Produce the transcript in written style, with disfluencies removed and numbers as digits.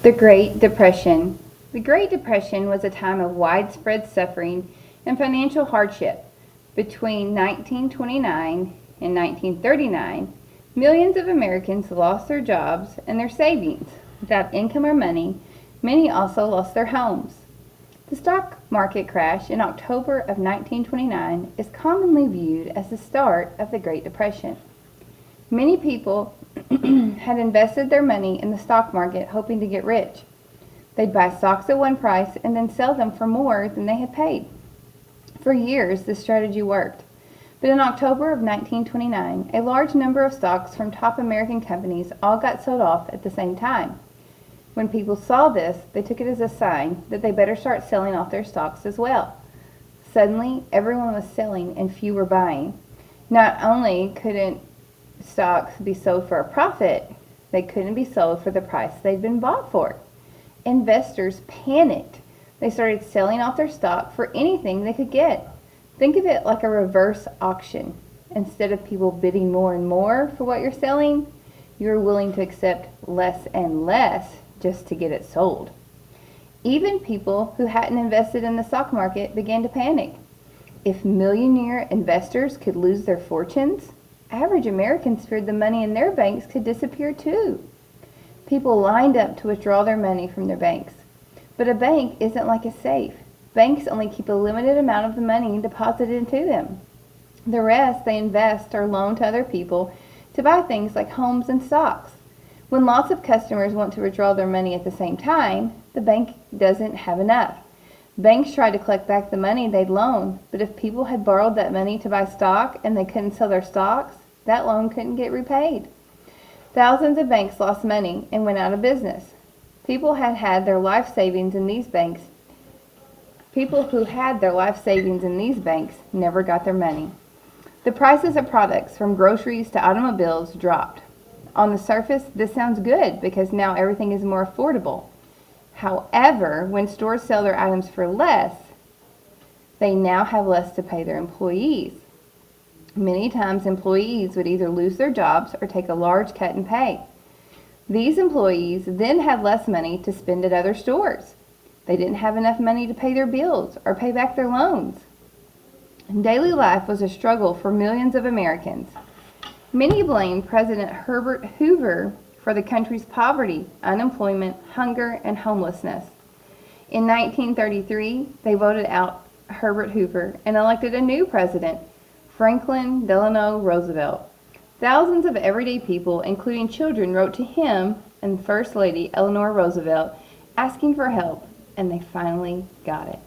The Great Depression. The Great Depression was a time of widespread suffering and financial hardship. Between 1929 and 1939, millions of Americans lost their jobs and their savings. Without income or money, many also lost their homes. The stock market crash in October of 1929 is commonly viewed as the start of the Great Depression. Many people had invested their money in the stock market hoping to get rich. They'd buy stocks at one price and then sell them for more than they had paid. For years, this strategy worked. But in October of 1929, a large number of stocks from top American companies all got sold off at the same time. When people saw this, they took it as a sign that they better start selling off their stocks as well. Suddenly, everyone was selling and few were buying. Not only couldn't stocks be sold for a profit, they couldn't be sold for the price they'd been bought for. Investors panicked. They started selling off their stock for anything they could get. Think of it like a reverse auction. Instead of people bidding more and more for what you're selling, you're willing to accept less and less just to get it sold. Even people who hadn't invested in the stock market began to panic. If millionaire investors could lose their fortunes, average Americans feared the money in their banks could disappear too. People lined up to withdraw their money from their banks. But a bank isn't like a safe. Banks only keep a limited amount of the money deposited into them. The rest they invest or loan to other people to buy things like homes and stocks. When lots of customers want to withdraw their money at the same time, the bank doesn't have enough. Banks try to collect back the money they'd loaned, but if people had borrowed that money to buy stock and they couldn't sell their stocks, that loan couldn't get repaid. Thousands of banks lost money and went out of business. People who had their life savings in these banks never got their money. The prices of products from groceries to automobiles dropped. On the surface, this sounds good because now everything is more affordable. However, when stores sell their items for less, they now have less to pay their employees. Many times, employees would either lose their jobs or take a large cut in pay. These employees then had less money to spend at other stores. They didn't have enough money to pay their bills or pay back their loans. Daily life was a struggle for millions of Americans. Many blame President Herbert Hoover for the country's poverty, unemployment, hunger, and homelessness. In 1933, they voted out Herbert Hoover and elected a new president, Franklin Delano Roosevelt. Thousands of everyday people, including children, wrote to him and First Lady Eleanor Roosevelt asking for help, and they finally got it.